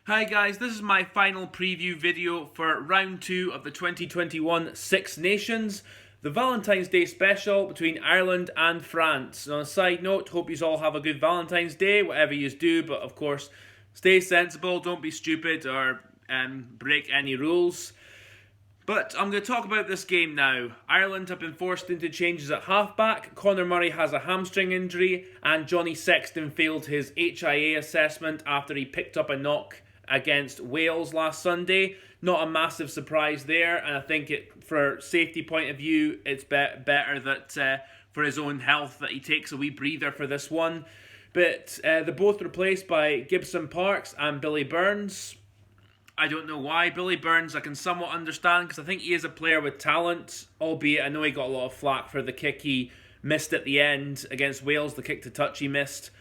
Hi guys, this is my final preview video for round 2 of the 2021 Six Nations, the Valentine's Day special between Ireland and France. And on a side note, hope you all have a good Valentine's Day, whatever you do, but of course, stay sensible, don't be stupid or break any rules. But I'm going to talk about this game now. Ireland have been forced into changes at halfback. Conor Murray has a hamstring injury, and Johnny Sexton failed his HIA assessment after he picked up a knock against Wales last Sunday. Not a massive surprise there, and I think for safety point of view, it's better that for his own health that he takes a wee breather for this one. But they're both replaced by Gibson Parks and Billy Burns. I don't know why. Billy Burns I can somewhat understand because I think he is a player with talent, albeit I know he got a lot of flack for the kick he missed at the end against Wales, the kick to touch he missed,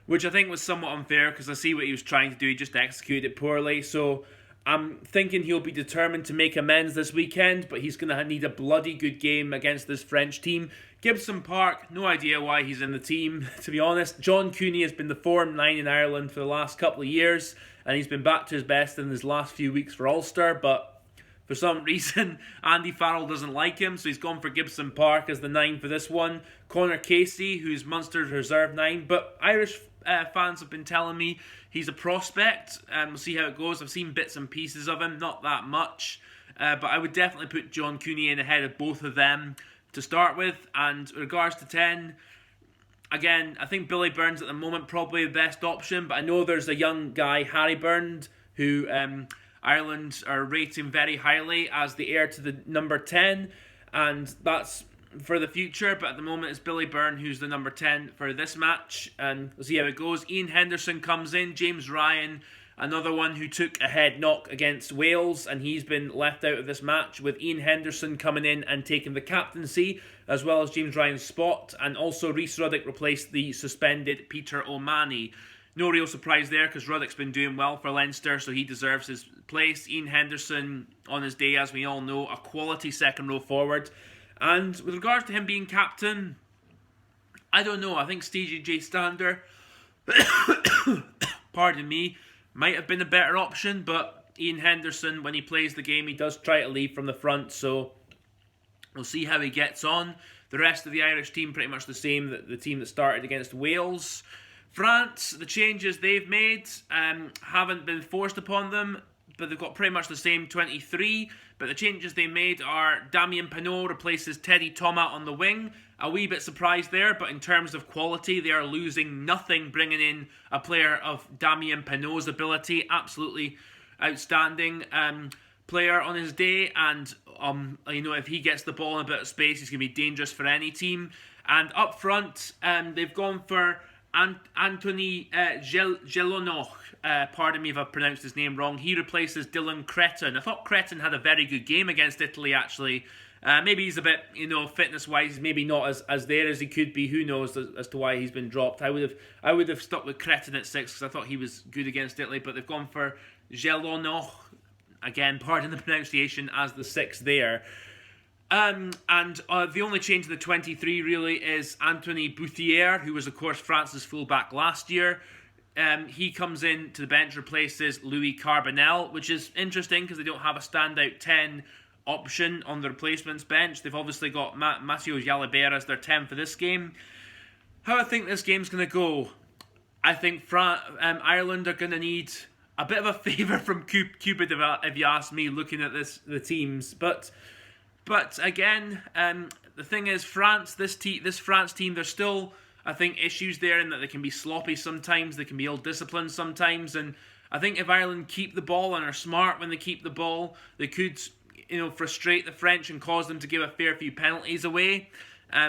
which I think was somewhat unfair because I see what he was trying to do, he just executed it poorly. So I'm thinking he'll be determined to make amends this weekend, but he's going to need a bloody good game against this French team. Gibson Park, no idea why he's in the team, to be honest. John Cooney has been the form 9 in Ireland for the last couple of years, and he's been back to his best in his last few weeks for Ulster, but for some reason, Andy Farrell doesn't like him, so he's gone for Gibson Park as the 9 for this one. Conor Casey, who's Munster's reserve 9, but Irish fans have been telling me he's a prospect. We'll see how it goes. I've seen bits and pieces of him, not that much, but I would definitely put John Cooney in ahead of both of them to start with. And with regards to 10, again, I think Billy Burns at the moment probably the best option, but I know there's a young guy, Harry Burns, who Ireland are rating very highly as the heir to the number 10, and that's for the future, but at the moment it's Billy Byrne who's the number 10 for this match, and we'll see how it goes. Ian Henderson comes in, James Ryan, another one who took a head knock against Wales, and he's been left out of this match, with Ian Henderson coming in and taking the captaincy, as well as James Ryan's spot, and also Rhys Ruddock replaced the suspended Peter O'Mahony. No real surprise there, because Ruddock's been doing well for Leinster, so he deserves his place. Ian Henderson, on his day, as we all know, a quality second row forward. And with regards to him being captain, I don't know. I think Stevie J. Stander, pardon me, might have been a better option, but Ian Henderson, when he plays the game, he does try to lead from the front, so we'll see how he gets on. The rest of the Irish team pretty much the same, the team that started against Wales. France, the changes they've made haven't been forced upon them, but they've got pretty much the same 23. But the changes they made are Damien Penaud replaces Teddy Thomas on the wing. A wee bit surprised there, but in terms of quality, they are losing nothing bringing in a player of Damien Penaud's ability. Absolutely outstanding player on his day, and if he gets the ball in a bit of space, he's going to be dangerous for any team. And up front, they've gone for Anthony Gelonoch. Pardon me if I pronounced his name wrong. He replaces Dylan Cretin. I thought Cretin had a very good game against Italy, actually. Maybe he's a bit, fitness-wise, maybe not as there as he could be. Who knows as to why he's been dropped. I would have stuck with Cretin at 6 because I thought he was good against Italy, but they've gone for Gelonoch, again, pardon the pronunciation, as the 6 there. The only change in the 23 really is Anthony Bouthier, who was of course France's fullback last year. He comes in to the bench, replaces Louis Carbonell, which is interesting because they don't have a standout 10 option on the replacements bench. They've obviously got Matteo Jalibert as their 10 for this game. How I think this game's going to go, I think Ireland are going to need a bit of a favour from Cupid, if you ask me, looking at the teams. But again, the thing is, this France team, there's still, I think, issues there in that they can be sloppy sometimes, they can be ill-disciplined sometimes, and I think if Ireland keep the ball and are smart when they keep the ball, they could, frustrate the French and cause them to give a fair few penalties away.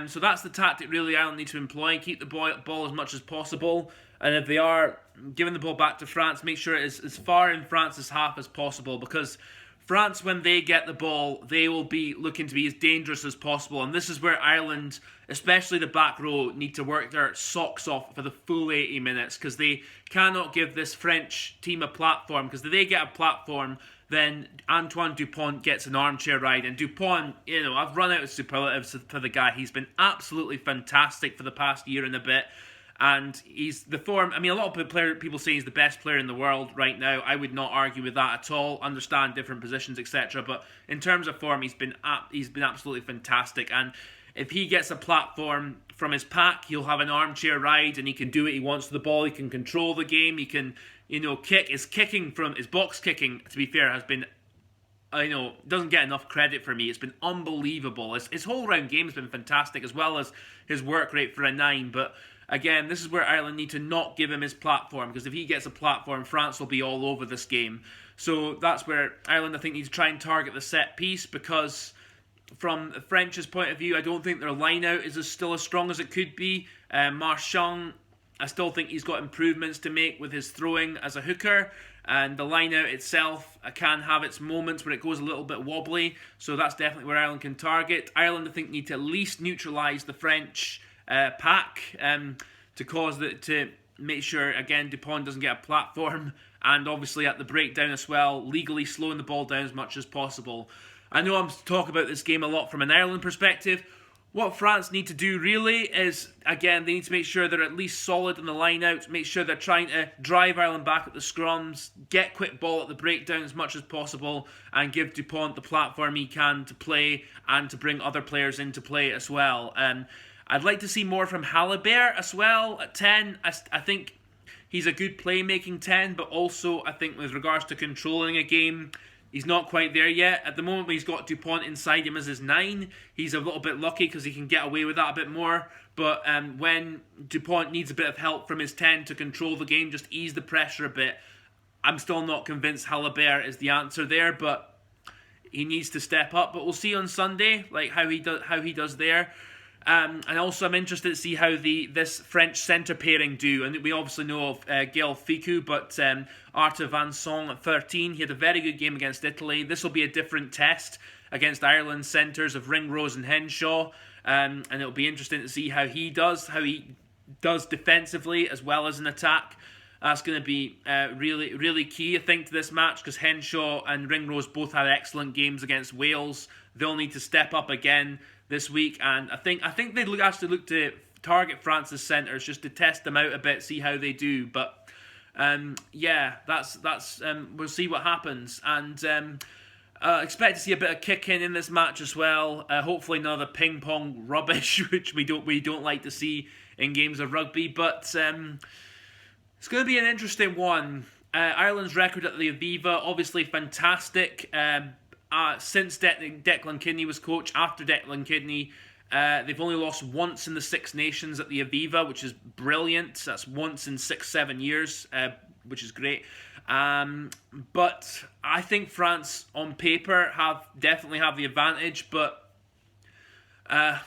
So that's the tactic really Ireland need to employ, keep the ball as much as possible, and if they are giving the ball back to France, make sure it is as far in France's half as possible, because France, when they get the ball, they will be looking to be as dangerous as possible. And this is where Ireland, especially the back row, need to work their socks off for the full 80 minutes, because they cannot give this French team a platform, because if they get a platform, then Antoine Dupont gets an armchair ride. And Dupont, I've run out of superlatives for the guy. He's been absolutely fantastic for the past year and a bit. And he's the form. I mean, a lot of people say he's the best player in the world right now. I would not argue with that at all. Understand different positions, etc. But in terms of form, he's been absolutely fantastic. And if he gets a platform from his pack, he'll have an armchair ride, and he can do what he wants to the ball. He can control the game. He can, kick. His box kicking, to be fair, has been, doesn't get enough credit for me. It's been unbelievable. His whole round game has been fantastic, as well as his work rate for a 9. But again, this is where Ireland need to not give him his platform, because if he gets a platform, France will be all over this game. So that's where Ireland, I think, needs to try and target the set piece, because from the French's point of view, I don't think their line-out is still as strong as it could be. Marchand, I still think he's got improvements to make with his throwing as a hooker, and the line-out itself can have its moments where it goes a little bit wobbly, so that's definitely where Ireland can target. Ireland, I think, need to at least neutralise the French pack to make sure, again, Dupont doesn't get a platform, and obviously at the breakdown as well, legally slowing the ball down as much as possible. I know I'm talking about this game a lot from an Ireland perspective. What France need to do really is, again, they need to make sure they're at least solid in the line-out, make sure they're trying to drive Ireland back at the scrums, get quick ball at the breakdown as much as possible, and give Dupont the platform he can to play and to bring other players into play as well. I'd like to see more from Halibert as well at 10. I think he's a good playmaking 10, but also I think with regards to controlling a game, he's not quite there yet. At the moment, he's got Dupont inside him as his 9. He's a little bit lucky because he can get away with that a bit more. But when Dupont needs a bit of help from his 10 to control the game, just ease the pressure a bit, I'm still not convinced Halibert is the answer there, but he needs to step up. But we'll see on Sunday, like how he does there. And also, I'm interested to see how this French centre pairing do. And we obviously know of Gaël Fickou, but Arthur Vincent at 13. He had a very good game against Italy. This will be a different test against Ireland's centres of Ringrose and Henshaw. And it'll be interesting to see how he does defensively as well as in attack. That's going to be really, really key, I think, to this match, because Henshaw and Ringrose both had excellent games against Wales. They'll need to step up again this week, and I think they actually look to target France's centres just to test them out a bit, see how they do. But that's we'll see what happens, and expect to see a bit of kicking in this match as well. Hopefully none of the ping pong rubbish which we don't like to see in games of rugby. But it's going to be an interesting one. Ireland's record at the Aviva, obviously fantastic. Since Declan Kidney was coach, after Declan Kidney, they've only lost once in the Six Nations at the Aviva, which is brilliant. That's once in 6-7 years, which is great. But I think France, on paper, definitely have the advantage. But I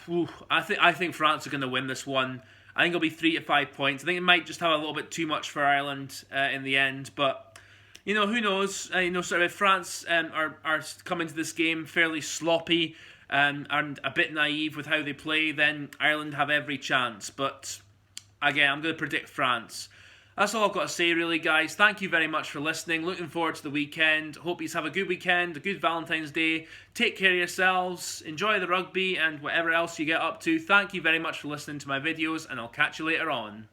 think France are going to win this one. I think it'll be 3 to 5 points. I think it might just have a little bit too much for Ireland in the end, but who knows? Sort of if France are coming to this game fairly sloppy and a bit naive with how they play, then Ireland have every chance. But again, I'm going to predict France. That's all I've got to say, really, guys. Thank you very much for listening. Looking forward to the weekend. Hope you have a good weekend, a good Valentine's Day. Take care of yourselves. Enjoy the rugby and whatever else you get up to. Thank you very much for listening to my videos, and I'll catch you later on.